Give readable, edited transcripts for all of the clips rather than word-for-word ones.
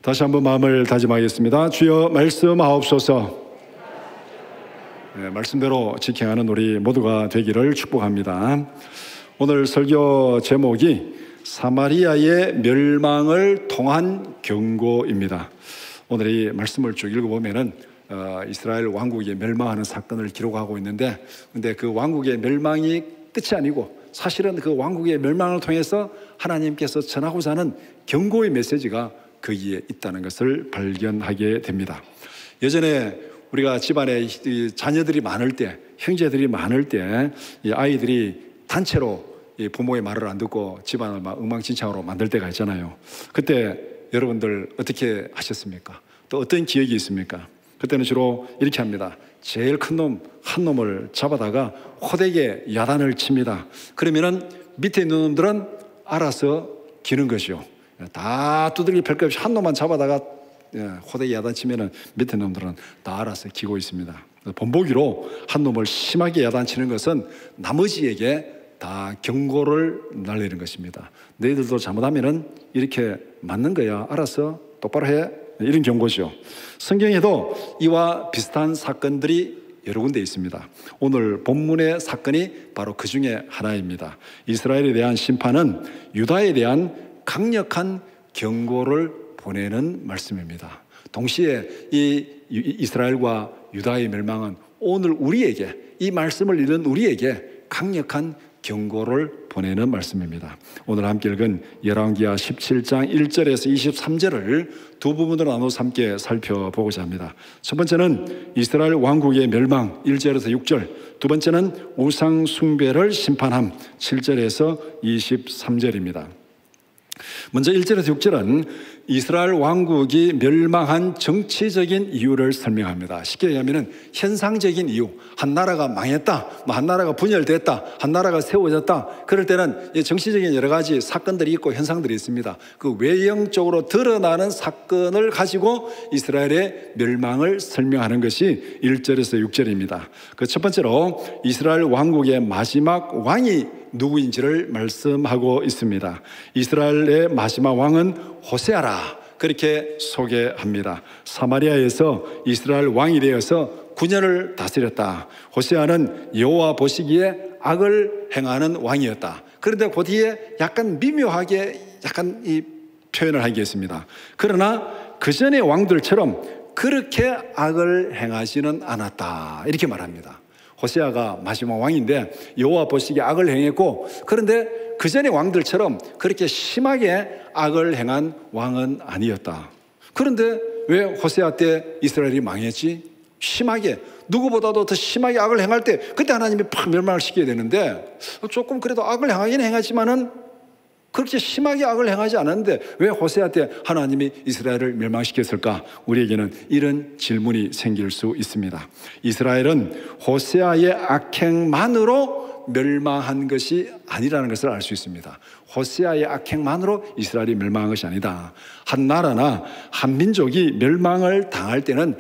다시 한번 마음을 다짐하겠습니다. 주여 말씀하옵소서. 네, 말씀대로 지켜가는 우리 모두가 되기를 축복합니다. 오늘 설교 제목이 사마리아의 멸망을 통한 경고입니다. 오늘 이 말씀을 쭉 읽어보면은 이스라엘 왕국이 멸망하는 사건을 기록하고 있는데, 근데 그 왕국의 멸망이 끝이 아니고 사실은 그 왕국의 멸망을 통해서 하나님께서 전하고자 하는 경고의 메시지가 거기에 있다는 것을 발견하게 됩니다. 예전에 우리가 집안에 자녀들이 많을 때, 형제들이 많을 때, 이 아이들이 단체로 부모의 말을 안 듣고 집안을 막 엉망진창으로 만들 때가 있잖아요. 그때 여러분들 어떻게 하셨습니까? 또 어떤 기억이 있습니까? 그때는 주로 이렇게 합니다. 제일 큰 놈, 한 놈을 잡아다가 호되게 야단을 칩니다. 그러면은 밑에 있는 놈들은 알아서 기는 것이요. 다 두들기 펼 것 없이 한 놈만 잡아다가 호되게 야단치면은 밑에 놈들은 다 알아서 기고 있습니다. 본보기로 한 놈을 심하게 야단치는 것은 나머지에게 다 경고를 날리는 것입니다. 너희들도 잘못하면은 이렇게 맞는 거야. 알아서 똑바로 해. 이런 경고죠. 성경에도 이와 비슷한 사건들이 여러 군데 있습니다. 오늘 본문의 사건이 바로 그 중에 하나입니다. 이스라엘에 대한 심판은 유다에 대한 강력한 경고를 보내는 말씀입니다. 동시에 이 이스라엘과 유다의 멸망은 오늘 우리에게, 이 말씀을 읽는 우리에게 강력한 경고를 보내는 말씀입니다. 오늘 함께 읽은 열왕기하 17장 1절에서 23절을 두 부분으로 나눠서 함께 살펴보고자 합니다. 첫 번째는 이스라엘 왕국의 멸망 1절에서 6절, 두 번째는 우상 숭배를 심판함 7절에서 23절입니다. 먼저 1절에서 6절은 이스라엘 왕국이 멸망한 정치적인 이유를 설명합니다. 쉽게 얘기하면 현상적인 이유, 한 나라가 망했다, 한 나라가 분열됐다, 한 나라가 세워졌다, 그럴 때는 정치적인 여러 가지 사건들이 있고 현상들이 있습니다. 그 외형적으로 드러나는 사건을 가지고 이스라엘의 멸망을 설명하는 것이 1절에서 6절입니다. 그 첫 번째로 이스라엘 왕국의 마지막 왕이 누구인지를 말씀하고 있습니다. 이스라엘의 마지막 왕은 호세아라, 그렇게 소개합니다. 사마리아에서 이스라엘 왕이 되어서 9년을 다스렸다. 호세아는 여호와 보시기에 악을 행하는 왕이었다. 그런데 그 뒤에 약간 미묘하게 약간 이 표현을 하겠습니다. 그러나 그 전의 왕들처럼 그렇게 악을 행하지는 않았다, 이렇게 말합니다. 호세아가 마지막 왕인데 여호와 보시기에 악을 행했고, 그런데 그 전의 왕들처럼 그렇게 심하게 악을 행한 왕은 아니었다. 그런데 왜 호세아 때 이스라엘이 망했지? 심하게, 누구보다도 더 심하게 악을 행할 때 그때 하나님이 팍 멸망을 시켜야 되는데, 조금 그래도 악을 행하긴 행하지만은 그렇게 심하게 악을 행하지 않았는데 왜 호세아 때 하나님이 이스라엘을 멸망시켰을까? 우리에게는 이런 질문이 생길 수 있습니다. 이스라엘은 호세아의 악행만으로 멸망한 것이 아니라는 것을 알 수 있습니다. 호세아의 악행만으로 이스라엘이 멸망한 것이 아니다. 한 나라나 한 민족이 멸망을 당할 때는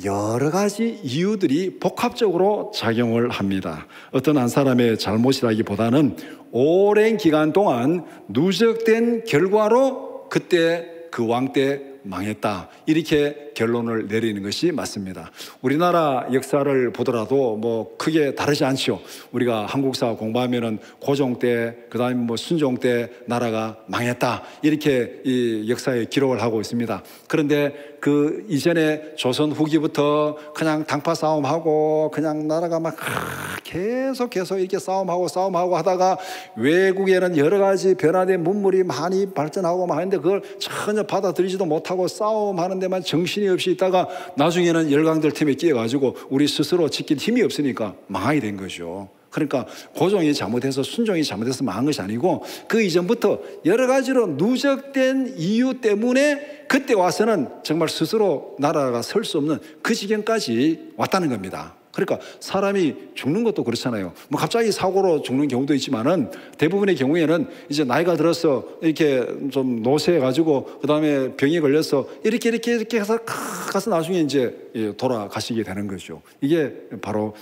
여러 가지 이유들이 복합적으로 작용을 합니다. 어떤 한 사람의 잘못이라기보다는 오랜 기간 동안 누적된 결과로 그때 그 왕 때 망했다, 이렇게 결론을 내리는 것이 맞습니다. 우리나라 역사를 보더라도 뭐 크게 다르지 않죠. 우리가 한국사 공부하면은 고종 때, 그 다음에 뭐 순종 때 나라가 망했다, 이렇게 이 역사에 기록을 하고 있습니다. 그런데 그 이전에 조선 후기부터 그냥 당파 싸움하고 그냥 나라가 막 계속 이렇게 싸움하고 하다가 외국에는 여러 가지 변화된 문물이 많이 발전하고 막 하는데 그걸 전혀 받아들이지도 못하고 싸움하는 데만 정신이 없이 있다가 나중에는 열강들 틈에 끼어가지고 우리 스스로 지킬 힘이 없으니까 망하게 된 거죠. 그러니까 고종이 잘못해서 순종이 잘못해서 망한 것이 아니고 그 이전부터 여러 가지로 누적된 이유 때문에 그때 와서는 정말 스스로 나라가 설 수 없는 그 지경까지 왔다는 겁니다. 그러니까 사람이 죽는 것도 그렇잖아요. 뭐 갑자기 사고로 죽는 경우도 있지만은 대부분의 경우에는 이제 나이가 들어서 이렇게 좀 노쇠해가지고 그 다음에 병에 걸려서 이렇게 해서 가서 나중에 이제 돌아가시게 되는 거죠. 이게 바로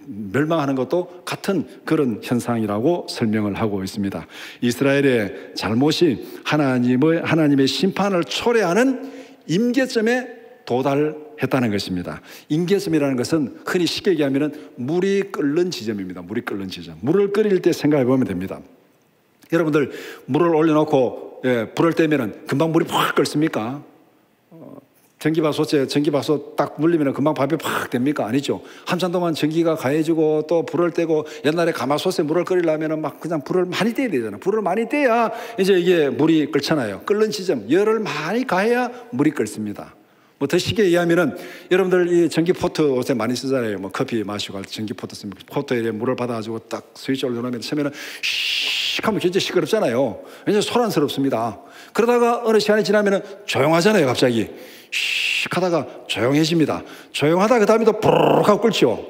멸망하는 것도 같은 그런 현상이라고 설명을 하고 있습니다. 이스라엘의 잘못이 하나님의 심판을 초래하는 임계점에 도달했다는 것입니다. 임계점이라는 것은 흔히 쉽게 얘기하면 물이 끓는 지점입니다. 물이 끓는 지점. 물을 끓일 때 생각해 보면 됩니다. 여러분들 물을 올려놓고 불을 떼면 금방 물이 확 끓습니까? 전기밥솥에 딱 물리면 금방 밥이 팍 됩니까? 아니죠. 한참 동안 전기가 가해지고 또 불을 떼고, 옛날에 가마솥에 물을 끓이려면 막 그냥 불을 많이 떼야 되잖아요. 불을 많이 떼야 이제 이게 물이 끓잖아요. 끓는 지점, 열을 많이 가해야 물이 끓습니다. 뭐 더 쉽게 얘기하면은, 여러분들 이 전기포트 요새 많이 쓰잖아요. 뭐 커피 마시고 할 때 전기포트 쓰면 포트에 물을 받아가지고 딱 스위치 올려놓으면 처음에는 씩 하면 굉장히 시끄럽잖아요. 굉장히 소란스럽습니다. 그러다가 어느 시간이 지나면은 조용하잖아요. 갑자기 씩 하다가 조용해집니다. 조용하다 그 다음에 또 부르륵 하고 끓죠.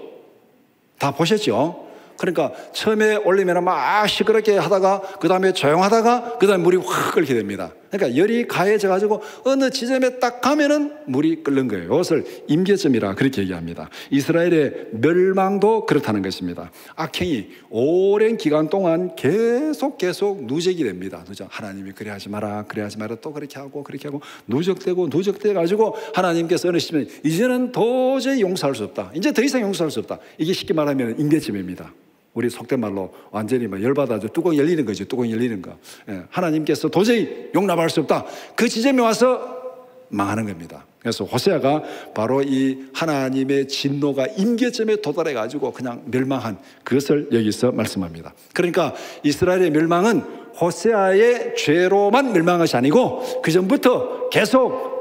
다 보셨죠? 그러니까 처음에 올리면 막 시끄럽게 하다가 그 다음에 조용하다가 그 다음에 물이 확 끓게 됩니다. 그러니까 열이 가해져 가지고 어느 지점에 딱 가면은 물이 끓는 거예요. 이것을 임계점이라 그렇게 얘기합니다. 이스라엘의 멸망도 그렇다는 것입니다. 악행이 오랜 기간 동안 계속 누적이 됩니다. 하나님이 그래 하지 마라 또 그렇게 하고 누적돼 가지고 하나님께서 어느 시점에 이제는 도저히 용서할 수 없다. 이제 더 이상 용서할 수 없다. 이게 쉽게 말하면 임계점입니다. 우리 속된 말로 완전히 열받아서 뚜껑이 열리는 거죠. 뚜껑이 열리는 거. 하나님께서 도저히 용납할 수 없다. 그 지점에 와서 망하는 겁니다. 그래서 호세아가 바로 이 하나님의 진노가 임계점에 도달해 가지고 그냥 멸망한 그것을 여기서 말씀합니다. 그러니까 이스라엘의 멸망은 호세아의 죄로만 멸망한 것이 아니고 그 전부터 계속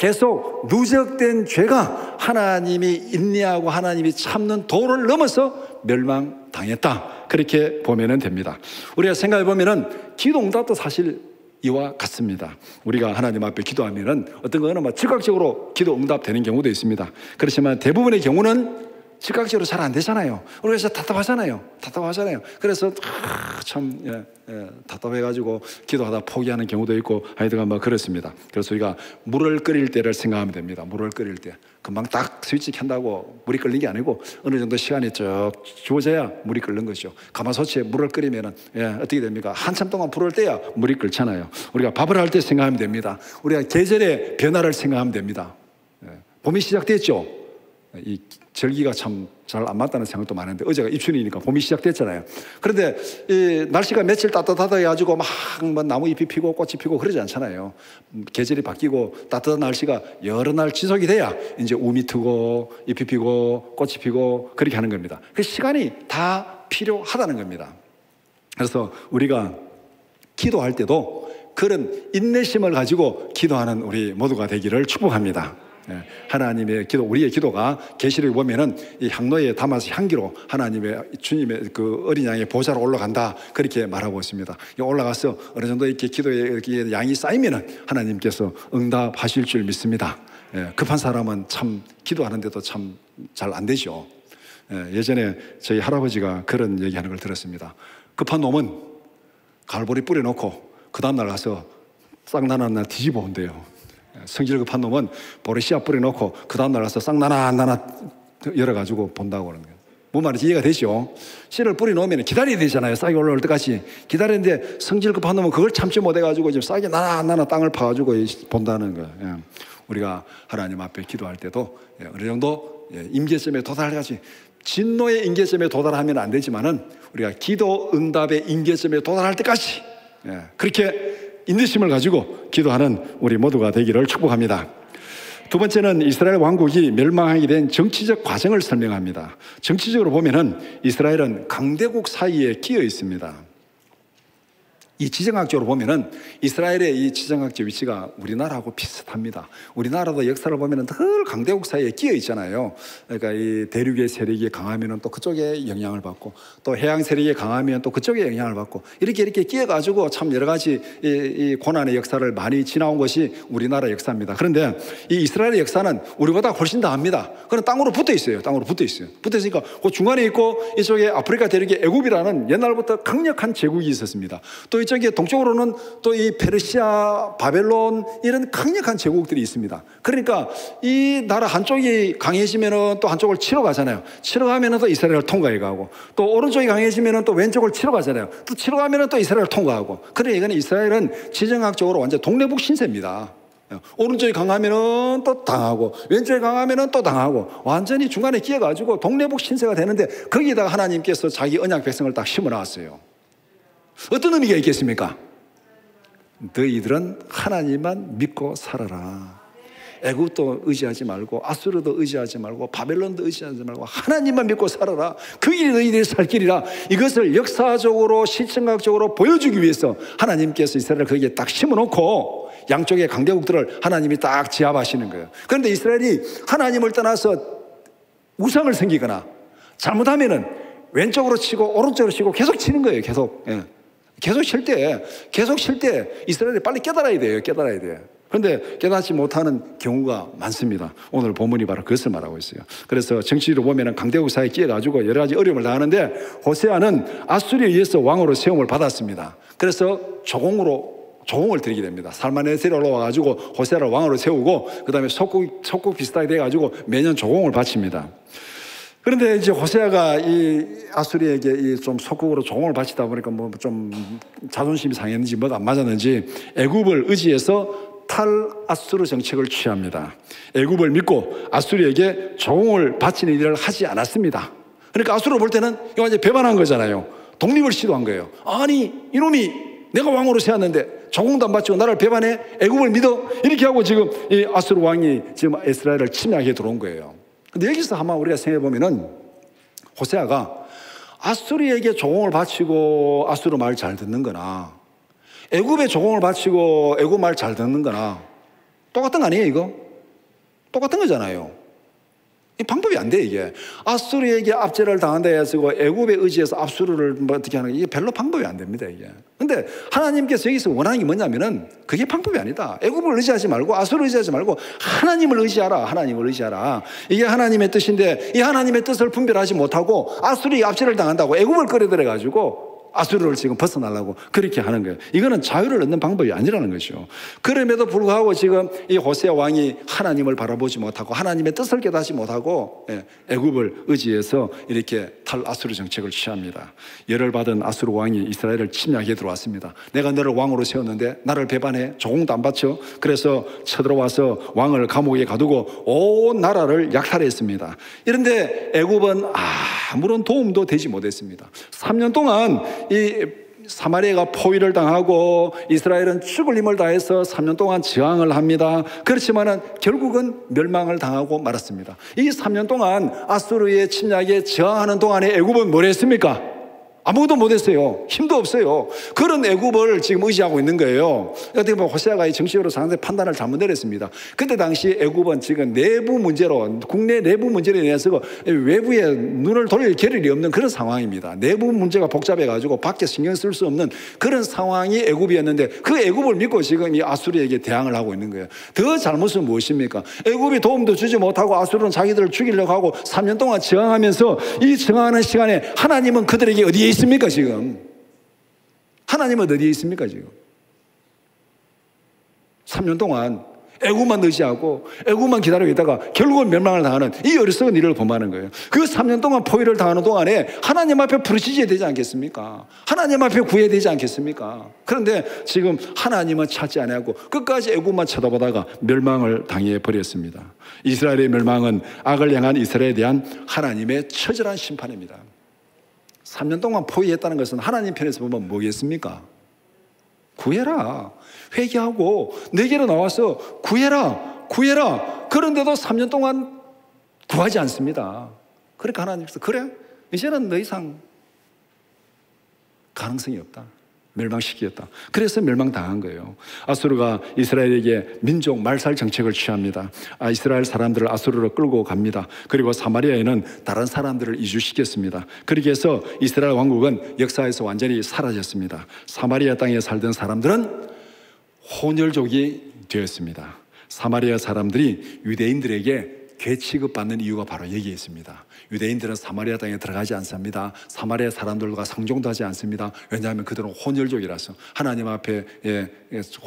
누적된 죄가 하나님이 인내하고 하나님이 참는 도를 넘어서 멸망당했다. 그렇게 보면 됩니다. 우리가 생각해 보면 기도 응답도 사실 이와 같습니다. 우리가 하나님 앞에 기도하면 어떤 거는 즉각적으로 기도 응답되는 경우도 있습니다. 그렇지만 대부분의 경우는 즉각적으로 잘 안 되잖아요. 그래서 답답하잖아요. 그래서 참 답답해가지고 기도하다 포기하는 경우도 있고 하여튼 그렇습니다. 그래서 우리가 물을 끓일 때를 생각하면 됩니다. 물을 끓일 때 금방 딱 스위치 켠다고 물이 끓는 게 아니고 어느 정도 시간이 쭉 주어져야 물이 끓는 거죠. 가마솥에 물을 끓이면 어떻게 됩니까? 한참 동안 불을 떼야 물이 끓잖아요. 우리가 밥을 할 때 생각하면 됩니다. 우리가 계절의 변화를 생각하면 됩니다. 봄이 시작됐죠. 이 절기가 참 잘 안 맞다는 생각도 많은데, 어제가 입춘이니까 봄이 시작됐잖아요. 그런데 이 날씨가 며칠 따뜻하다 해가지고 막 나무 잎이 피고 꽃이 피고 그러지 않잖아요. 계절이 바뀌고 따뜻한 날씨가 여러 날 지속이 돼야 이제 우미 트고 잎이 피고 꽃이 피고 그렇게 하는 겁니다. 그 시간이 다 필요하다는 겁니다. 그래서 우리가 기도할 때도 그런 인내심을 가지고 기도하는 우리 모두가 되기를 축복합니다. 하나님의 기도, 우리의 기도가 계시록에 보면은 이 향로에 담아서 향기로 하나님의 주님의 그 어린 양의 보좌로 올라간다 그렇게 말하고 있습니다. 올라가서 어느 정도 이렇게 기도의 양이 쌓이면은 하나님께서 응답하실 줄 믿습니다. 급한 사람은 참 기도하는데도 참 잘 안 되죠. 예전에 저희 할아버지가 그런 얘기하는 걸 들었습니다. 급한 놈은 갈보리 뿌려놓고 그 다음날 가서 쌍나나 날 뒤집어 온대요. 성질 급한 놈은 보리 씨앗 뿌려놓고 그 다음날 가서 쌍나나 열어가지고 본다고 그러는 거예요. 뭔 말인지 이해가 되죠? 씨를 뿌려놓으면 기다려야 되잖아요. 싹이 올라올 때까지 기다리는데 성질 급한 놈은 그걸 참지 못해가지고 지금 싹이 나나 땅을 파가지고 본다는 거예요. 우리가 하나님 앞에 기도할 때도 어느 정도 임계점에 도달해가지고 진노의 임계점에 도달하면 안 되지만은 우리가 기도 응답의 임계점에 도달할 때까지 그렇게 인내심을 가지고 기도하는 우리 모두가 되기를 축복합니다. 두 번째는 이스라엘 왕국이 멸망하게 된 정치적 과정을 설명합니다. 정치적으로 보면은 이스라엘은 강대국 사이에 끼어 있습니다. 이 지정학적으로 보면은 이스라엘의 이 지정학적 위치가 우리나라하고 비슷합니다. 우리나라도 역사를 보면은 늘 강대국 사이에 끼어 있잖아요. 그러니까 이 대륙의 세력이 강하면은 또 그쪽에 영향을 받고, 또 해양 세력이 강하면 또 그쪽에 영향을 받고, 이렇게 끼어가지고 참 여러 가지 이 고난의 역사를 많이 지나온 것이 우리나라 역사입니다. 그런데 이 이스라엘의 역사는 우리보다 훨씬 더합니다. 그건 땅으로 붙어 있어요. 붙어 있으니까 그 중간에 있고, 이쪽에 아프리카 대륙의 애굽이라는 옛날부터 강력한 제국이 있었습니다. 또 이쪽에 동쪽으로는 또 이 페르시아, 바벨론 이런 강력한 제국들이 있습니다. 그러니까 이 나라 한쪽이 강해지면은 또 한쪽을 치러 가잖아요. 치러 가면은 또 이스라엘을 통과해 가고, 또 오른쪽이 강해지면은 또 왼쪽을 치러 가잖아요. 또 치러 가면은 또 이스라엘을 통과하고. 그러니까 이거는 이스라엘은 지정학적으로 완전 동래북 신세입니다. 오른쪽이 강하면은 또 당하고 왼쪽이 강하면은 또 당하고 완전히 중간에 끼어가지고 동네복 신세가 되는데 거기에다가 하나님께서 자기 언약 백성을 딱 심어놨어요. 어떤 의미가 있겠습니까? 너희들은 하나님만 믿고 살아라. 애굽도 의지하지 말고 아수르도 의지하지 말고 바벨론도 의지하지 말고 하나님만 믿고 살아라. 그 길이 너희들이 살 길이라. 이것을 역사적으로 시청각적으로 보여주기 위해서 하나님께서 이스라엘을 거기에 딱 심어놓고 양쪽의 강대국들을 하나님이 딱 제압하시는 거예요. 그런데 이스라엘이 하나님을 떠나서 우상을 섬기거나 잘못하면은 왼쪽으로 치고 오른쪽으로 치고 계속 치는 거예요. 계속 칠 때 이스라엘이 빨리 깨달아야 돼요. 그런데 깨닫지 못하는 경우가 많습니다. 오늘 본문이 바로 그것을 말하고 있어요. 그래서 정치로 보면 강대국 사이에 끼어가지고 여러 가지 어려움을 당하는데 호세아는 아수리에 의해서 왕으로 세움을 받았습니다. 그래서 조공을 드리게 됩니다. 살마네셀이 올라와가지고 호세아를 왕으로 세우고 그 다음에 속국 비슷하게 돼가지고 매년 조공을 바칩니다. 그런데 이제 호세아가 이 아수리에게 이 좀 속국으로 조공을 바치다 보니까 뭐 좀 자존심이 상했는지 뭐가 안 맞았는지 애굽을 의지해서 탈아수르 정책을 취합니다. 애굽을 믿고 아수리에게 조공을 바치는 일을 하지 않았습니다. 그러니까 아수르를 볼 때는 이거 완전 배반한 거잖아요. 독립을 시도한 거예요. 아니 이놈이 내가 왕으로 세웠는데 조공도 안 바치고 나를 배반해? 애굽을 믿어? 이렇게 하고 지금 이 아수르 왕이 지금 이스라엘을 침략해 들어온 거예요. 근데 여기서 한번 우리가 생각해 보면은 호세아가 아수르에게 조공을 바치고 아수르 말 잘 듣는 거나 애굽에 조공을 바치고 애굽 말 잘 듣는 거나 똑같은 거 아니에요 이거? 똑같은 거잖아요. 이 방법이 안 돼 이게. 아수르에게 압제를 당한다 해서 애굽에 의지해서 아수르를 뭐 어떻게 하는 게 이게 별로 방법이 안 됩니다 이게. 근데 하나님께서 여기서 원하는 게 뭐냐면은 그게 방법이 아니다. 애굽을 의지하지 말고 아수르를 의지하지 말고 하나님을 의지하라. 이게 하나님의 뜻인데 이 하나님의 뜻을 분별하지 못하고 아수르에 압제를 당한다고 애굽을 끌어들여 가지고 아수르를 지금 벗어나려고 그렇게 하는 거예요. 이거는 자유를 얻는 방법이 아니라는 것이죠. 그럼에도 불구하고 지금 이 호세아 왕이 하나님을 바라보지 못하고 하나님의 뜻을 깨닫지 못하고 애굽을 의지해서 이렇게 탈아수르 정책을 취합니다. 열을 받은 아수르 왕이 이스라엘을 침략해 들어왔습니다. 내가 너를 왕으로 세웠는데 나를 배반해? 조공도 안 바쳐? 그래서 쳐들어와서 왕을 감옥에 가두고 온 나라를 약탈했습니다. 그런데 애굽은 아무런 도움도 되지 못했습니다. 3년 동안 이 사마리아가 포위를 당하고 이스라엘은 죽을 힘을 다해서 3년 동안 저항을 합니다. 그렇지만은 결국은 멸망을 당하고 말았습니다. 이 3년 동안 아수르의 침략에 저항하는 동안에 애굽은 뭘 했습니까? 아무것도 못했어요. 힘도 없어요. 그런 애굽을 지금 의지하고 있는 거예요. 어떻게 보면 호세아가 정치적으로 상당히 판단을 잘못 내렸습니다. 그때 당시 애굽은 지금 내부 문제로, 국내 내부 문제로 인해서 외부에 눈을 돌릴 겨를이 없는 그런 상황입니다. 내부 문제가 복잡해가지고 밖에 신경 쓸 수 없는 그런 상황이 애굽이었는데 그 애굽을 믿고 지금 이 아수르에게 대항을 하고 있는 거예요. 더 잘못은 무엇입니까? 애굽이 도움도 주지 못하고 아수르는 자기들을 죽이려고 하고 3년 동안 저항하면서 이 저항하는 시간에 하나님은 그들에게 어디에 있습니까 지금? 하나님은 어디에 있습니까 지금? 3년 동안 애굽만 의지하고 애굽만 기다리고 있다가 결국은 멸망을 당하는 이 어리석은 일을 범하는 거예요. 그 3년 동안 포위를 당하는 동안에 하나님 앞에 부르짖어야 되지 않겠습니까? 하나님 앞에 구해야 되지 않겠습니까? 그런데 지금 하나님은 찾지 않고 끝까지 애굽만 쳐다보다가 멸망을 당해 버렸습니다. 이스라엘의 멸망은 악을 향한 이스라엘에 대한 하나님의 처절한 심판입니다. 3년 동안 포위했다는 것은 하나님 편에서 보면 뭐겠습니까? 구해라. 회개하고 내게로 나와서 구해라. 그런데도 3년 동안 구하지 않습니다. 그러니까 하나님께서 그래? 이제는 더 이상 가능성이 없다. 멸망시키겠다. 그래서 멸망당한 거예요. 아수르가 이스라엘에게 민족 말살 정책을 취합니다. 이스라엘 사람들을 아수르로 끌고 갑니다. 그리고 사마리아에는 다른 사람들을 이주시켰습니다. 그렇게 해서 이스라엘 왕국은 역사에서 완전히 사라졌습니다. 사마리아 땅에 살던 사람들은 혼혈족이 되었습니다. 사마리아 사람들이 유대인들에게 괴 취급받는 이유가 바로 여기에 있습니다. 유대인들은 사마리아 땅에 들어가지 않습니다. 사마리아 사람들과 상종도 하지 않습니다. 왜냐하면 그들은 혼혈족이라서 하나님 앞에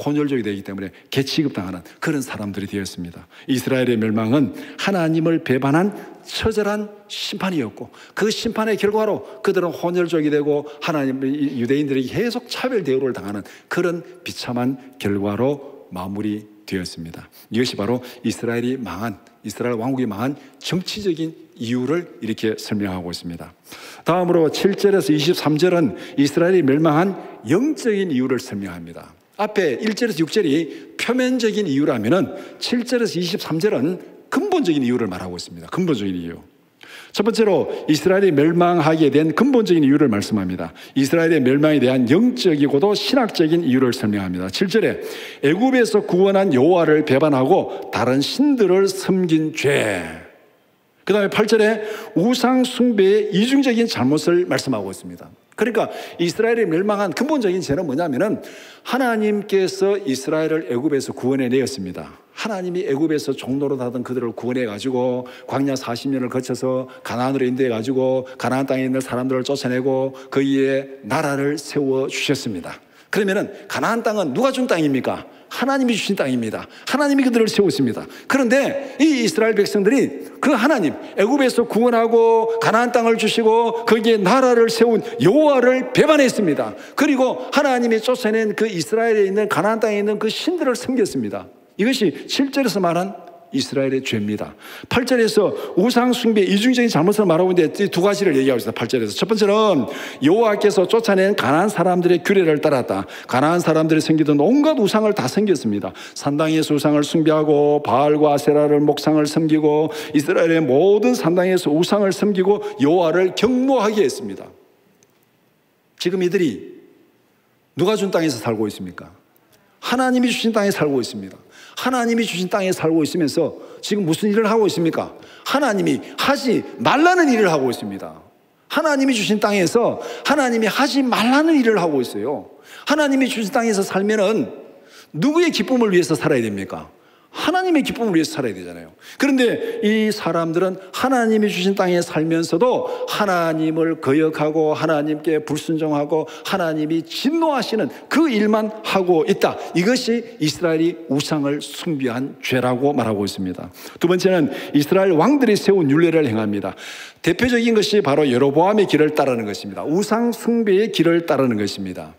혼혈족이 되기 때문에 괴 취급당하는 그런 사람들이 되었습니다. 이스라엘의 멸망은 하나님을 배반한 처절한 심판이었고 그 심판의 결과로 그들은 혼혈족이 되고 하나님 유대인들에게 계속 차별 대우를 당하는 그런 비참한 결과로 마무리되었습니다. 되었습니다. 이것이 바로 이스라엘 왕국이 망한 정치적인 이유를 이렇게 설명하고 있습니다. 다음으로 7절에서 23절은 이스라엘이 멸망한 영적인 이유를 설명합니다. 앞에 1절에서 6절이 표면적인 이유라면 7절에서 23절은 근본적인 이유를 말하고 있습니다. 근본적인 이유. 첫 번째로 이스라엘이 멸망하게 된 근본적인 이유를 말씀합니다. 이스라엘의 멸망에 대한 영적이고도 신학적인 이유를 설명합니다. 7절에 애굽에서 구원한 여호와를 배반하고 다른 신들을 섬긴 죄. 그 다음에 8절에 우상 숭배의 이중적인 잘못을 말씀하고 있습니다. 그러니까 이스라엘이 멸망한 근본적인 죄는 뭐냐면은 하나님께서 이스라엘을 애굽에서 구원해 내었습니다. 하나님이 애굽에서 종노릇 하던 그들을 구원해 가지고 광야 40년을 거쳐서 가나안으로 인도해 가지고 가나안 땅에 있는 사람들을 쫓아내고 그 위에 나라를 세워 주셨습니다. 그러면은 가나안 땅은 누가 준 땅입니까? 하나님이 주신 땅입니다. 하나님이 그들을 세웠습니다. 그런데 이 이스라엘 백성들이 그 하나님, 애굽에서 구원하고 가나안 땅을 주시고 거기에 나라를 세운 여호와를 배반했습니다. 그리고 하나님이 쫓아낸 그 이스라엘에 있는 가나안 땅에 있는 그 신들을 섬겼습니다. 이것이 7절에서 말한 이스라엘의 죄입니다. 8절에서 우상 숭배 이중적인 잘못을 말하고 있는데 두 가지를 얘기하고 있습니다. 8절에서 첫 번째는 여호와께서 쫓아낸 가나안 사람들의 규례를 따랐다. 가나안 사람들이 섬기던 온갖 우상을 다 섬겼습니다. 산당에서 우상을 숭배하고 바알과 아세라를 목상을 섬기고 이스라엘의 모든 산당에서 우상을 섬기고 여호와를 경모하게 했습니다. 지금 이들이 누가 준 땅에서 살고 있습니까? 하나님이 주신 땅에 살고 있습니다. 하나님이 주신 땅에 살고 있으면서 지금 무슨 일을 하고 있습니까? 하나님이 하지 말라는 일을 하고 있습니다. 하나님이 주신 땅에서 하나님이 하지 말라는 일을 하고 있어요. 하나님이 주신 땅에서 살면은 누구의 기쁨을 위해서 살아야 됩니까? 하나님의 기쁨을 위해서 살아야 되잖아요. 그런데 이 사람들은 하나님이 주신 땅에 살면서도 하나님을 거역하고 하나님께 불순종하고 하나님이 진노하시는 그 일만 하고 있다. 이것이 이스라엘이 우상을 숭배한 죄라고 말하고 있습니다. 두 번째는 이스라엘 왕들이 세운 율례를 행합니다. 대표적인 것이 바로 여로보암의 길을 따르는 것입니다. 우상 숭배의 길을 따르는 것입니다.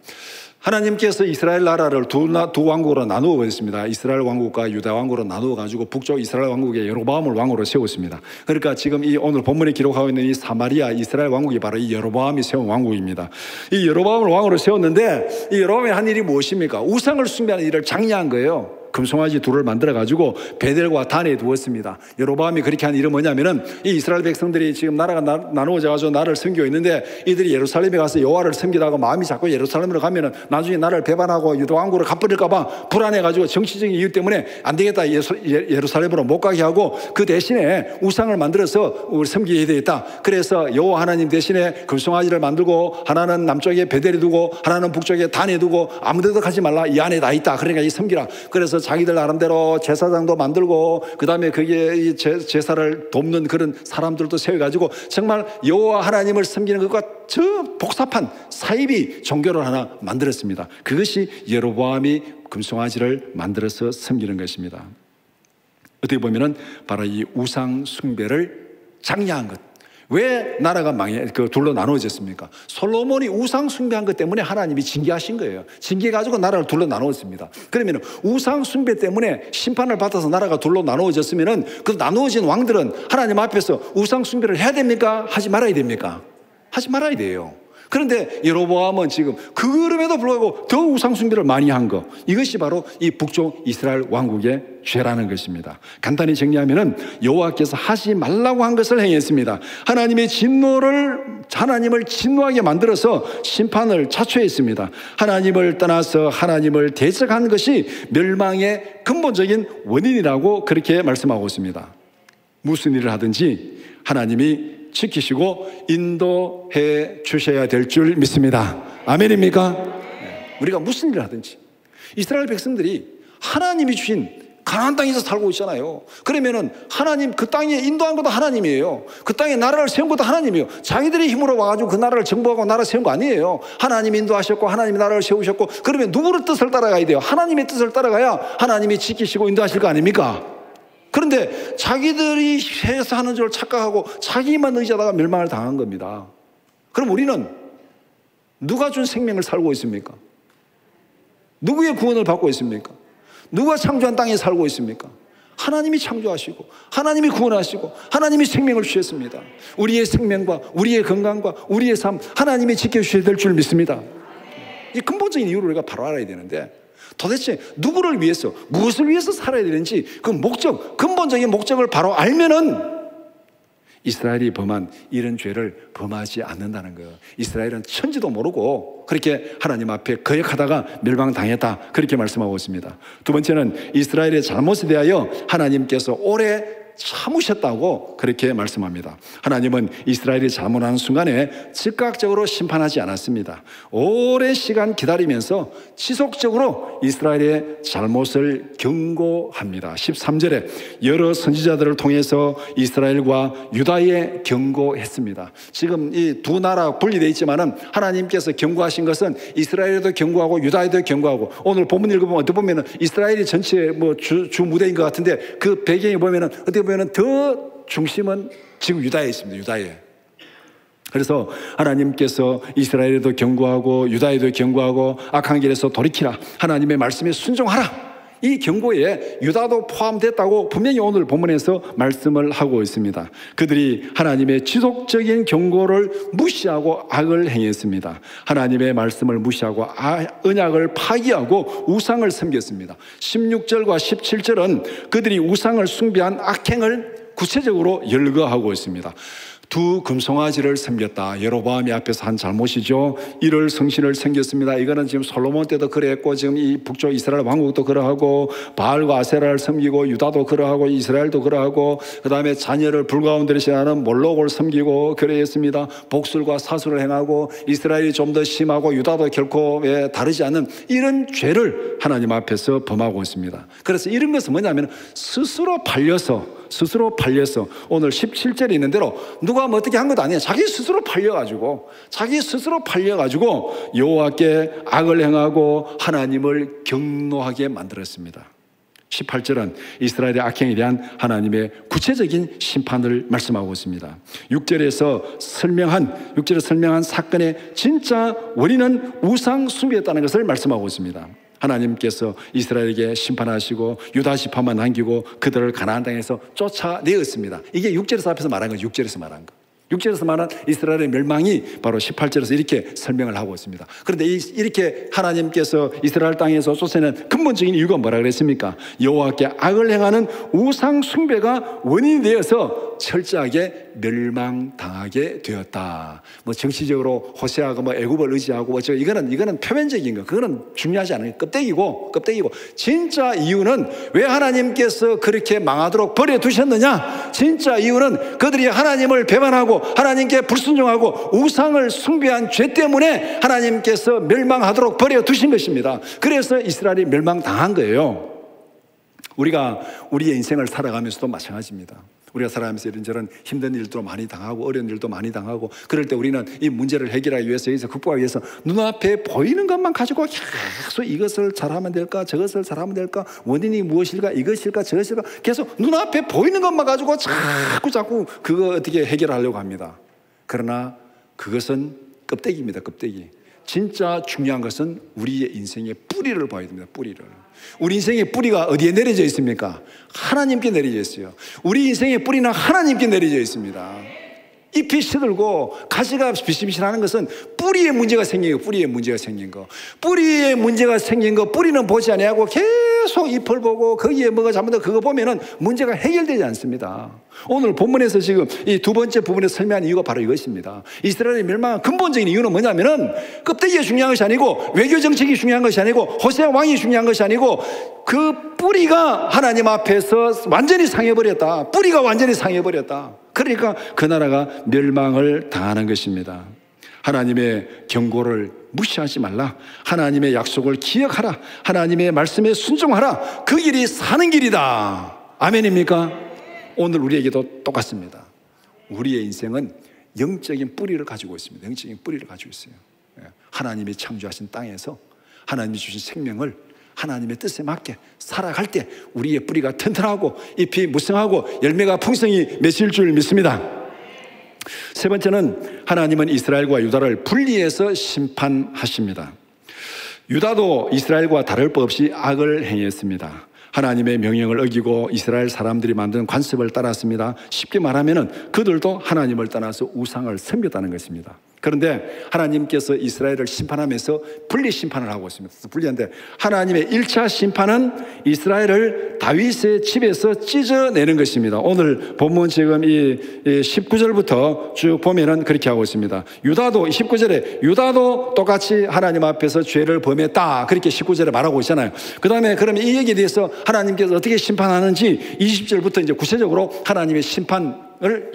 하나님께서 이스라엘 나라를 두 왕국으로 나누어 버렸습니다. 이스라엘 왕국과 유다 왕국으로 나누어 가지고 북쪽 이스라엘 왕국에 여로보암을 왕으로 세웠습니다. 그러니까 지금 이 오늘 본문에 기록하고 있는 이 사마리아 이스라엘 왕국이 바로 이 여로보암이 세운 왕국입니다. 이 여로보암을 왕으로 세웠는데 이 여로보암이 한 일이 무엇입니까? 우상을 숭배하는 일을 장려한 거예요. 금송아지 둘을 만들어 가지고 베델과 단에 두었습니다. 여로보암이 그렇게 한 일은 뭐냐면은 이 이스라엘 백성들이 지금 나라가 나누어져 가지고 나라를 섬기고 있는데 이들이 예루살렘에 가서 여호와를 섬기다가 마음이 자꾸 예루살렘으로 가면은 나중에 나라를 배반하고 유다 왕국을 갚아버릴까 봐 불안해 가지고 정치적인 이유 때문에 안 되겠다 예루살렘으로 못 가게 하고 그 대신에 우상을 만들어서 우리 섬기게 되겠다. 그래서 여호와 하나님 대신에 금송아지를 만들고 하나는 남쪽에 베델에 두고 하나는 북쪽에 단에 두고 아무데도 가지 말라. 이 안에 다 있다. 그러니까 이 섬기라. 그래서 자기들 나름대로 제사장도 만들고 그 다음에 거기에 이 제사를 돕는 그런 사람들도 세워가지고 정말 여호와 하나님을 섬기는 것과 저 복잡한 사이비 종교를 하나 만들었습니다. 그것이 여로보암이 금송아지를 만들어서 섬기는 것입니다. 어떻게 보면은 바로 이 우상 숭배를 장려한 것. 왜 나라가 둘로 나누어졌습니까? 솔로몬이 우상 숭배한 것 때문에 하나님이 징계하신 거예요. 징계해가지고 나라를 둘로 나누었습니다. 그러면 우상 숭배 때문에 심판을 받아서 나라가 둘로 나누어졌으면은 그 나누어진 왕들은 하나님 앞에서 우상 숭배를 해야 됩니까? 하지 말아야 됩니까? 하지 말아야 돼요. 그런데 여로보암은 지금 그럼에도 불구하고 더 우상 숭배를 많이 한 것, 이것이 바로 이 북쪽 이스라엘 왕국의 죄라는 것입니다. 간단히 정리하면은 여호와께서 하지 말라고 한 것을 행했습니다. 하나님을 진노하게 만들어서 심판을 자초했습니다. 하나님을 떠나서 하나님을 대적한 것이 멸망의 근본적인 원인이라고 그렇게 말씀하고 있습니다. 무슨 일을 하든지 하나님이 지키시고 인도해 주셔야 될 줄 믿습니다. 아멘입니까? 우리가 무슨 일을 하든지 이스라엘 백성들이 하나님이 주신 가나안 땅에서 살고 있잖아요. 그러면은 하나님 그 땅에 인도한 것도 하나님이에요. 그 땅에 나라를 세운 것도 하나님이에요. 자기들의 힘으로 와가지고 그 나라를 정복하고 나라 세운 거 아니에요. 하나님이 인도하셨고 하나님이 나라를 세우셨고, 그러면 누구의 뜻을 따라가야 돼요? 하나님의 뜻을 따라가야 하나님이 지키시고 인도하실 거 아닙니까? 그런데 자기들이 해서 하는 줄 착각하고 자기만 의지하다가 멸망을 당한 겁니다. 그럼 우리는 누가 준 생명을 살고 있습니까? 누구의 구원을 받고 있습니까? 누가 창조한 땅에 살고 있습니까? 하나님이 창조하시고 하나님이 구원하시고 하나님이 생명을 주셨습니다. 우리의 생명과 우리의 건강과 우리의 삶 하나님이 지켜주셔야 될 줄 믿습니다. 이 근본적인 이유를 우리가 바로 알아야 되는데, 도대체 누구를 위해서, 무엇을 위해서 살아야 되는지 그 목적, 근본적인 목적을 바로 알면은 이스라엘이 범한 이런 죄를 범하지 않는다는 거예요. 이스라엘은 천지도 모르고 그렇게 하나님 앞에 거역하다가 멸망당했다, 그렇게 말씀하고 있습니다. 두 번째는 이스라엘의 잘못에 대하여 하나님께서 오래 참으셨다고 그렇게 말씀합니다. 하나님은 이스라엘이 잘못하는 순간에 즉각적으로 심판하지 않았습니다. 오랜 시간 기다리면서 지속적으로 이스라엘의 잘못을 경고합니다. 13절에 여러 선지자들을 통해서 이스라엘과 유다에 경고했습니다. 지금 이 두 나라 분리되어 있지만은 하나님께서 경고하신 것은 이스라엘에도 경고하고 유다에도 경고하고, 오늘 본문 읽어보면 어떻게 보면은 이스라엘이 전체 주 무대인 것 같은데 그 배경에 보면은 어떻게 보면은 더 중심은 지금 유다에 있습니다. 유다에. 그래서 하나님께서 이스라엘에도 경고하고 유다에도 경고하고 악한 길에서 돌이키라, 하나님의 말씀에 순종하라, 이 경고에 유다도 포함됐다고 분명히 오늘 본문에서 말씀을 하고 있습니다. 그들이 하나님의 지속적인 경고를 무시하고 악을 행했습니다. 하나님의 말씀을 무시하고 언약을 파기하고 우상을 섬겼습니다. 16절과 17절은 그들이 우상을 숭배한 악행을 구체적으로 열거하고 있습니다. 두 금송아지를 섬겼다. 여로보암이 앞에서 한 잘못이죠. 이를 성신을 섬겼습니다. 이거는 지금 솔로몬 때도 그랬고, 지금 이 북쪽 이스라엘 왕국도 그러하고, 바알과 아세라를 섬기고, 유다도 그러하고, 이스라엘도 그러하고, 그 다음에 자녀를 불가운데로 하는 몰록을 섬기고 그랬습니다. 복술과 사술을 행하고, 이스라엘이 좀 더 심하고 유다도 결코 다르지 않은 이런 죄를 하나님 앞에서 범하고 있습니다. 그래서 이런 것은 뭐냐면 스스로 팔려서 오늘 17절에 있는 대로 누가 뭐 어떻게 한 것도 아니에요. 자기 스스로 팔려가지고 여호와께 악을 행하고 하나님을 경노하게 만들었습니다. 18절은 이스라엘의 악행에 대한 하나님의 구체적인 심판을 말씀하고 있습니다. 6절에서 설명한 사건의 진짜 원인은 우상 숭배였다는 것을 말씀하고 있습니다. 하나님께서 이스라엘에게 심판하시고 유다 지파만 남기고 그들을 가나안 땅에서 쫓아내었습니다. 이게 6절에서 앞에서 말한 거죠. 6절에서 말한 거. 6절에서 말한 이스라엘의 멸망이 바로 18절에서 이렇게 설명을 하고 있습니다. 그런데 이렇게 하나님께서 이스라엘 땅에서 쫓아내는 근본적인 이유가 뭐라 그랬습니까? 여호와께 악을 행하는 우상 숭배가 원인이 되어서 철저하게 멸망당하게 되었다. 뭐 정치적으로 호세아가 애굽을 의지하고 이거는 표면적인 거, 그거는 중요하지 않아요. 껍데기고 진짜 이유는 왜 하나님께서 그렇게 망하도록 버려두셨느냐? 진짜 이유는 그들이 하나님을 배반하고 하나님께 불순종하고 우상을 숭배한 죄 때문에 하나님께서 멸망하도록 버려두신 것입니다. 그래서 이스라엘이 멸망당한 거예요. 우리가 우리의 인생을 살아가면서도 마찬가지입니다. 우리가 살아가면서 이런저런 힘든 일도 많이 당하고 어려운 일도 많이 당하고, 그럴 때 우리는 이 문제를 해결하기 위해서, 극복하기 위해서 눈앞에 보이는 것만 가지고 계속 이것을 잘하면 될까, 저것을 잘하면 될까, 원인이 무엇일까, 이것일까, 저것일까, 계속 눈앞에 보이는 것만 가지고 자꾸 그거 어떻게 해결하려고 합니다. 그러나 그것은 껍데기입니다. 껍데기. 진짜 중요한 것은 우리의 인생의 뿌리를 봐야 됩니다. 뿌리를. 우리 인생의 뿌리가 어디에 내려져 있습니까? 하나님께 내려져 있어요. 우리 인생의 뿌리는 하나님께 내려져 있습니다. 잎이 시들고 가지가 비실비실하는 것은 뿌리에 문제가 생긴 거. 뿌리에 문제가 생긴 거. 뿌리는 보지 아니하고 계속 잎을 보고 거기에 뭐가 잘못되고 그거 보면은 문제가 해결되지 않습니다. 오늘 본문에서 지금 이 두 번째 부분에 설명한 이유가 바로 이것입니다. 이스라엘의 멸망한 근본적인 이유는 뭐냐면은 껍데기가 중요한 것이 아니고 외교 정책이 중요한 것이 아니고 호세아 왕이 중요한 것이 아니고 그 뿌리가 하나님 앞에서 완전히 상해버렸다. 뿌리가 완전히 상해버렸다. 그러니까 그 나라가 멸망을 당하는 것입니다. 하나님의 경고를 무시하지 말라. 하나님의 약속을 기억하라. 하나님의 말씀에 순종하라. 그 길이 사는 길이다. 아멘입니까? 오늘 우리에게도 똑같습니다. 우리의 인생은 영적인 뿌리를 가지고 있습니다. 영적인 뿌리를 가지고 있어요. 하나님이 창조하신 땅에서 하나님이 주신 생명을 하나님의 뜻에 맞게 살아갈 때 우리의 뿌리가 튼튼하고 잎이 무성하고 열매가 풍성히 맺힐 줄 믿습니다. 세 번째는 하나님은 이스라엘과 유다를 분리해서 심판하십니다. 유다도 이스라엘과 다를 바 없이 악을 행했습니다. 하나님의 명령을 어기고 이스라엘 사람들이 만든 관습을 따랐습니다. 쉽게 말하면 그들도 하나님을 떠나서 우상을 섬겼다는 것입니다. 그런데 하나님께서 이스라엘을 심판하면서 분리 심판을 하고 있습니다. 분리한데 하나님의 1차 심판은 이스라엘을 다윗의 집에서 찢어내는 것입니다. 오늘 본문 지금 이 19절부터 쭉 보면은 그렇게 하고 있습니다. 유다도 19절에 유다도 똑같이 하나님 앞에서 죄를 범했다, 그렇게 19절에 말하고 있잖아요. 그 다음에 그러면 이 얘기에 대해서 하나님께서 어떻게 심판하는지 20절부터 이제 구체적으로 하나님의 심판을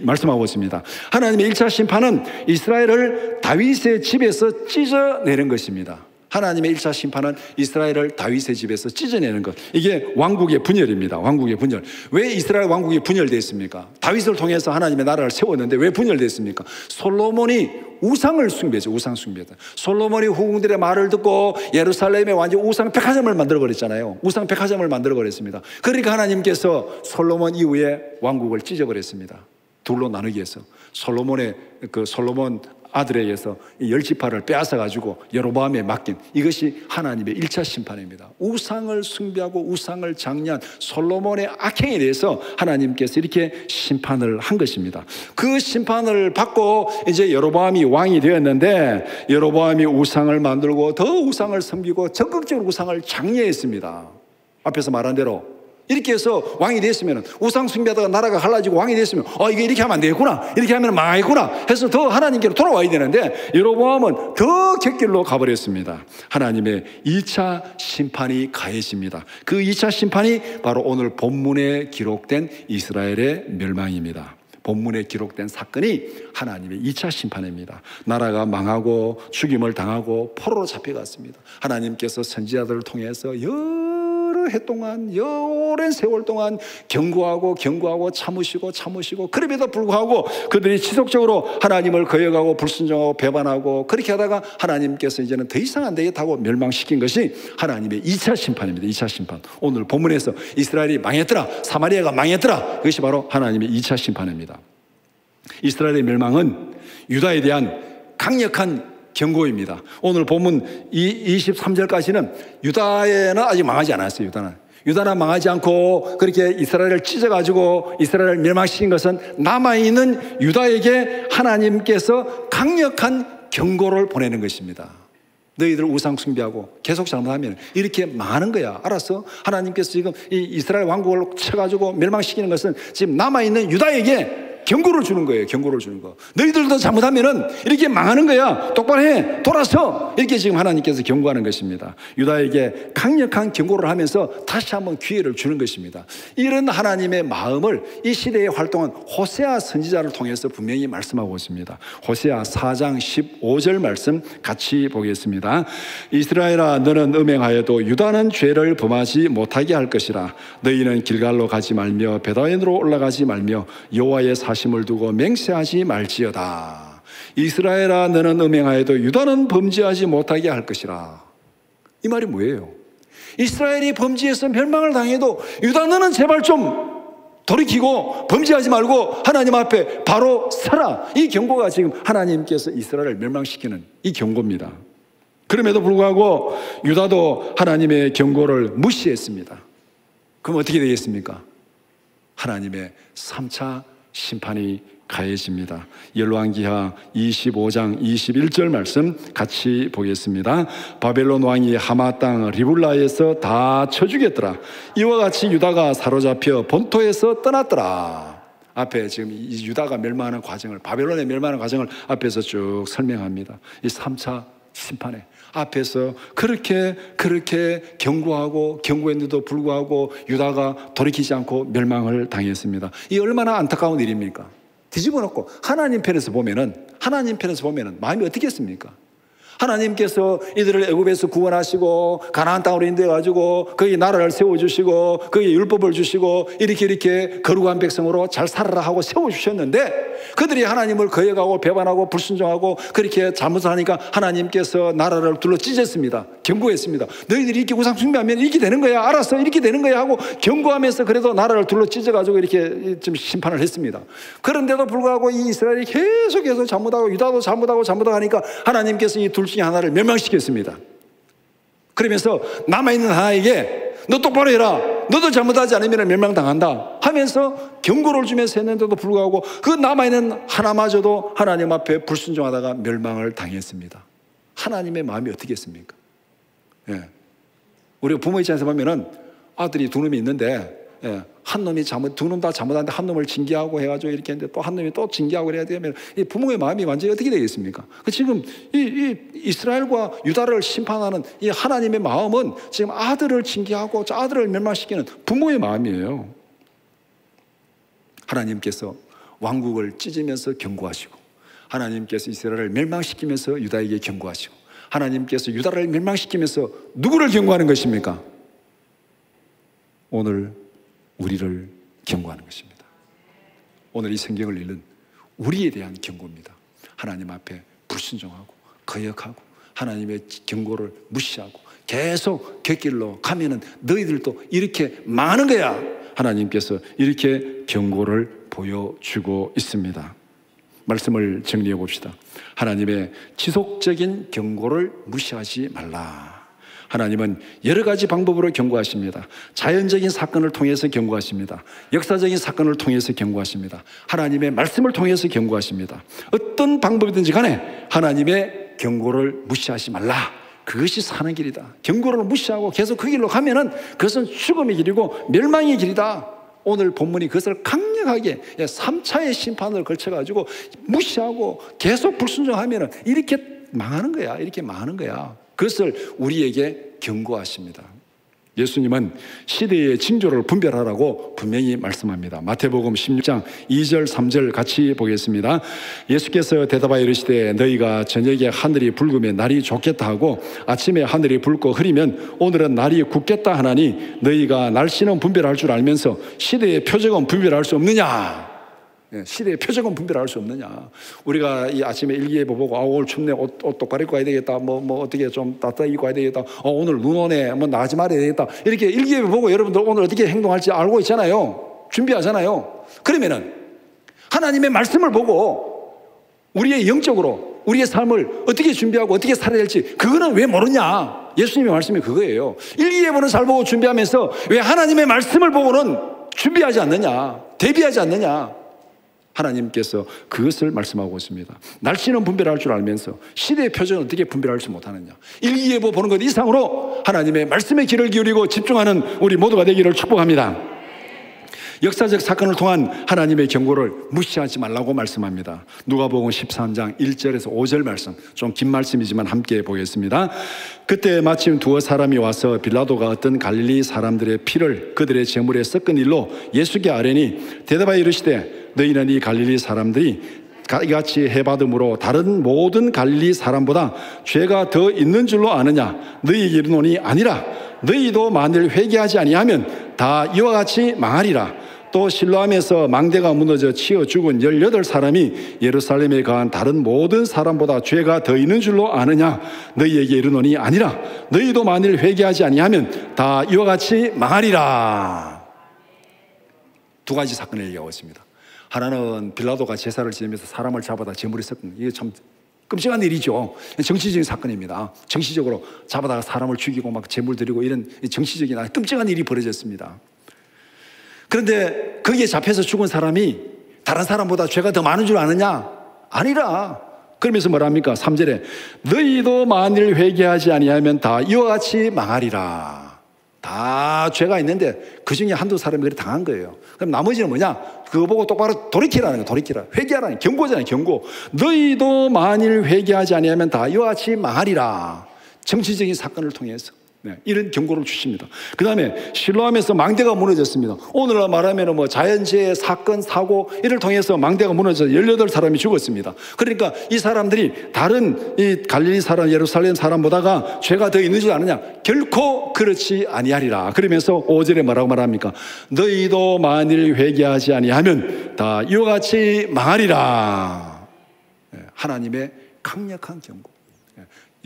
말씀하고 있습니다. 하나님의 1차 심판은 이스라엘을 다윗의 집에서 찢어내는 것입니다. 하나님의 1차 심판은 이스라엘을 다윗의 집에서 찢어내는 것. 이게 왕국의 분열입니다. 왕국의 분열. 왜 이스라엘 왕국이 분열됐습니까? 다윗을 통해서 하나님의 나라를 세웠는데 왜 분열됐습니까? 솔로몬이 우상을 숭배했죠. 우상 숭배했다. 솔로몬이 후궁들의 말을 듣고 예루살렘에 완전 우상 백화점을 만들어버렸잖아요. 우상 백화점을 만들어버렸습니다. 그러니까 하나님께서 솔로몬 이후에 왕국을 찢어버렸습니다. 둘로 나누기 위해서. 솔로몬 아들에게서 이 10지파를 빼앗아가지고 여로보암에 맡긴, 이것이 하나님의 1차 심판입니다. 우상을 숭배하고 우상을 장려한 솔로몬의 악행에 대해서 하나님께서 이렇게 심판을 한 것입니다. 그 심판을 받고 이제 여로보암이 왕이 되었는데, 여로보암이 우상을 만들고 더 우상을 섬기고 적극적으로 우상을 장려했습니다. 앞에서 말한 대로 이렇게 해서 왕이 됐으면, 우상 숭배하다가 나라가 갈라지고 왕이 됐으면 이게 이렇게 하면 안 되겠구나, 이렇게 하면 망하겠구나 해서 더 하나님께로 돌아와야 되는데, 여로보암은 더 곁길로 가버렸습니다. 하나님의 2차 심판이 가해집니다. 그 2차 심판이 바로 오늘 본문에 기록된 이스라엘의 멸망입니다. 본문에 기록된 사건이 하나님의 2차 심판입니다. 나라가 망하고 죽임을 당하고 포로로 잡혀갔습니다. 하나님께서 선지자들을 통해서 여러 해 동안, 오랜 세월 동안 경고하고 참으시고 그럼에도 불구하고 그들이 지속적으로 하나님을 거역하고 불순종하고 배반하고 그렇게 하다가 하나님께서 이제는 더 이상 안 되겠다고 멸망시킨 것이 하나님의 2차 심판입니다. 2차 심판. 오늘 본문에서 이스라엘이 망했더라, 사마리아가 망했더라, 그것이 바로 하나님의 2차 심판입니다. 이스라엘의 멸망은 유다에 대한 강력한 경고입니다. 오늘 본문 23절까지는 유다에는 아직 망하지 않았어요. 유다는 망하지 않고 그렇게 이스라엘을 찢어가지고 이스라엘을 멸망시킨 것은 남아있는 유다에게 하나님께서 강력한 경고를 보내는 것입니다. 너희들 우상 숭배하고 계속 잘못하면 이렇게 망하는 거야. 알았어? 하나님께서 지금 이 이스라엘 왕국을 쳐가지고 멸망시키는 것은 지금 남아있는 유다에게 경고를 주는 거예요. 경고를 주는 거. 너희들도 잘못하면은 이렇게 망하는 거야. 똑바로 해. 돌아서. 이렇게 지금 하나님께서 경고하는 것입니다. 유다에게 강력한 경고를 하면서 다시 한번 기회를 주는 것입니다. 이런 하나님의 마음을 이 시대에 활동한 호세아 선지자를 통해서 분명히 말씀하고 있습니다. 호세아 4장 15절 말씀 같이 보겠습니다. 이스라엘아, 너는 음행하여도 유다는 죄를 범하지 못하게 할 것이라. 너희는 길갈로 가지 말며 베다인으로 올라가지 말며 여호와의 사심을 두고 맹세하지 말지어다. 이스라엘아, 너는 음행하여도 유다는 범죄하지 못하게 할 것이라. 이 말이 뭐예요? 이스라엘이 범죄해서 멸망을 당해도 유다, 너는 제발 좀 돌이키고 범죄하지 말고 하나님 앞에 바로 서라. 이 경고가 지금 하나님께서 이스라엘을 멸망시키는 이 경고입니다. 그럼에도 불구하고 유다도 하나님의 경고를 무시했습니다. 그럼 어떻게 되겠습니까? 하나님의 3차 심판이 가해집니다. 열왕기하 25장 21절 말씀 같이 보겠습니다. 바벨론 왕이 하마 땅 리블라에서 다 쳐주겠더라. 이와 같이 유다가 사로잡혀 본토에서 떠났더라. 앞에 지금 이 유다가 멸망하는 과정을, 바벨론의 멸망하는 과정을 앞에서 쭉 설명합니다. 이 3차 심판에 앞에서 그렇게 경고하고 경고했는데도 불구하고 유다가 돌이키지 않고 멸망을 당했습니다. 이 얼마나 안타까운 일입니까? 뒤집어 놓고 하나님 편에서 보면은 마음이 어떻겠습니까? 하나님께서 이들을 애굽에서 구원하시고 가나안 땅으로 인도해가지고 거기 나라를 세워주시고 거기 율법을 주시고 이렇게 거룩한 백성으로 잘 살아라 하고 세워주셨는데 그들이 하나님을 거역하고 배반하고 불순종하고 그렇게 잘못을 하니까 하나님께서 나라를 둘러 찢었습니다. 경고했습니다. 너희들이 이렇게 우상 숭배하면 이렇게 되는 거야. 알았어, 이렇게 되는 거야 하고 경고하면서 그래도 나라를 둘러 찢어가지고 이렇게 좀 심판을 했습니다. 그런데도 불구하고 이 이스라엘이 계속해서 잘못하고 유다도 잘못하고 하니까 하나님께서 이 둘 중에 하나를 멸망시켰습니다. 그러면서 남아있는 하나에게 너 똑바로 해라, 너도 잘못하지 않으면 멸망당한다 하면서 경고를 주면서 했는데도 불구하고 그 남아있는 하나마저도 하나님 앞에 불순종하다가 멸망을 당했습니다. 하나님의 마음이 어떻겠습니까? 예. 우리가 부모 입장에서 보면은 아들이 두 놈이 있는데, 예, 한 놈이 두 놈 다 잘못하는데 한 놈을 징계하고 해가지고 이렇게 했는데 또 한 놈이 또 징계하고 해야 되면 이 부모의 마음이 완전히 어떻게 되겠습니까? 지금 이 이스라엘과 유다를 심판하는 이 하나님의 마음은 지금 아들을 징계하고 아들을 멸망시키는 부모의 마음이에요. 하나님께서 왕국을 찢으면서 경고하시고, 하나님께서 이스라엘을 멸망시키면서 유다에게 경고하시고, 하나님께서 유다를 멸망시키면서 누구를 경고하는 것입니까? 오늘 우리를 경고하는 것입니다. 오늘 이 성경을 읽는 우리에 대한 경고입니다. 하나님 앞에 불순종하고 거역하고 하나님의 경고를 무시하고 계속 곁길로 가면은 너희들도 이렇게 많은 거야. 하나님께서 이렇게 경고를 보여주고 있습니다. 말씀을 정리해 봅시다. 하나님의 지속적인 경고를 무시하지 말라. 하나님은 여러 가지 방법으로 경고하십니다. 자연적인 사건을 통해서 경고하십니다. 역사적인 사건을 통해서 경고하십니다. 하나님의 말씀을 통해서 경고하십니다. 어떤 방법이든지 간에 하나님의 경고를 무시하지 말라. 그것이 사는 길이다. 경고를 무시하고 계속 그 길로 가면은 그것은 죽음의 길이고 멸망의 길이다. 오늘 본문이 그것을 강력하게 3차의 심판을 걸쳐가지고 무시하고 계속 불순종하면은 이렇게 망하는 거야. 이렇게 망하는 거야. 그것을 우리에게 경고하십니다. 예수님은 시대의 징조를 분별하라고 분명히 말씀합니다. 마태복음 16장 2절 3절 같이 보겠습니다. 예수께서 대답하여 이르시되 너희가 저녁에 하늘이 붉으면 날이 좋겠다 하고 아침에 하늘이 붉고 흐리면 오늘은 날이 굳겠다 하나니 너희가 날씨는 분별할 줄 알면서 시대의 표적은 분별할 수 없느냐? 시대의 표적은 분별할 수 없느냐? 우리가 이 아침에 일기예보 보고 오늘 춥네, 옷 똑바로 입고 가야 되겠다, 뭐 어떻게 좀 따뜻하게 입고 가야 되겠다, 오늘 눈 오네, 나가지 말아야 되겠다, 이렇게 일기예보 보고 여러분들 오늘 어떻게 행동할지 알고 있잖아요. 준비하잖아요. 그러면은 하나님의 말씀을 보고 우리의 영적으로 우리의 삶을 어떻게 준비하고 어떻게 살아야 될지 그거는 왜 모르냐? 예수님의 말씀이 그거예요. 일기예보는 잘 보고 준비하면서 왜 하나님의 말씀을 보고는 준비하지 않느냐? 대비하지 않느냐? 하나님께서 그것을 말씀하고 있습니다. 날씨는 분별할 줄 알면서 시대의 표정은 어떻게 분별할지 못하느냐? 일기예보 보는 것 이상으로 하나님의 말씀에 귀를 기울이고 집중하는 우리 모두가 되기를 축복합니다. 역사적 사건을 통한 하나님의 경고를 무시하지 말라고 말씀합니다. 누가복음 13장 1절에서 5절 말씀, 좀 긴 말씀이지만 함께 보겠습니다. 그때 마침 두어 사람이 와서 빌라도가 어떤 갈릴리 사람들의 피를 그들의 제물에 섞은 일로 예수께 아뢰니 대답하여 이르시되 너희는 이 갈릴리 사람들이 이같이 해받음으로 다른 모든 갈릴리 사람보다 죄가 더 있는 줄로 아느냐? 너희에게 이르노니 아니라 너희도 만일 회개하지 아니하면 다 이와 같이 망하리라. 또 실로암에서 망대가 무너져 치어 죽은 18사람이 예루살렘에 가한 다른 모든 사람보다 죄가 더 있는 줄로 아느냐? 너희에게 이르노니 아니라 너희도 만일 회개하지 아니하면 다 이와 같이 망하리라. 두 가지 사건을 얘기하고 있습니다. 하나는 빌라도가 제사를 지내면서 사람을 잡아다 제물에 섞은, 이게 참 끔찍한 일이죠. 정치적인 사건입니다. 정치적으로 잡아다가 사람을 죽이고 막 제물 드리고 이런 정치적인 아주 끔찍한 일이 벌어졌습니다. 그런데 거기에 잡혀서 죽은 사람이 다른 사람보다 죄가 더 많은 줄 아느냐? 아니라. 그러면서 뭐랍니까? 3절에 너희도 만일 회개하지 아니하면 다 이와 같이 망하리라. 다 죄가 있는데 그 중에 한두 사람이 그렇게 당한 거예요. 그럼 나머지는 뭐냐? 그거 보고 똑바로 돌이키라는 거예요. 돌이키라. 회개하라는 경고잖아요. 경고. 너희도 만일 회개하지 아니하면 다 이와 같이 망하리라. 정치적인 사건을 통해서 이런 경고를 주십니다. 그 다음에 실로암에서 망대가 무너졌습니다. 오늘날 말하면 자연재해, 사건, 사고 이를 통해서 망대가 무너져서 18사람이 죽었습니다. 그러니까 이 사람들이 다른 이 갈릴리 사람, 예루살렘 사람보다가 죄가 더 있는 줄 아느냐? 결코 그렇지 아니하리라. 그러면서 5절에 뭐라고 말합니까? 너희도 만일 회개하지 아니하면 다 이와 같이 망하리라. 하나님의 강력한 경고.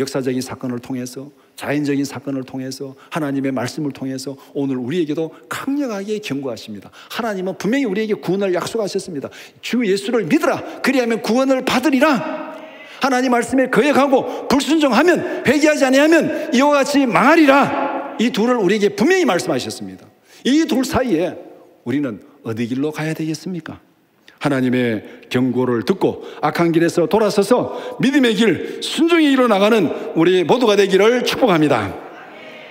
역사적인 사건을 통해서, 자연적인 사건을 통해서, 하나님의 말씀을 통해서 오늘 우리에게도 강력하게 경고하십니다. 하나님은 분명히 우리에게 구원을 약속하셨습니다. 주 예수를 믿으라. 그리하면 구원을 받으리라. 하나님 말씀에 거역하고 불순종하면, 회개하지 아니하면 이와 같이 망하리라. 이 둘을 우리에게 분명히 말씀하셨습니다. 이 둘 사이에 우리는 어디 길로 가야 되겠습니까? 하나님의 경고를 듣고 악한 길에서 돌아서서 믿음의 길, 순종의 길로 나가는 우리 모두가 되기를 축복합니다.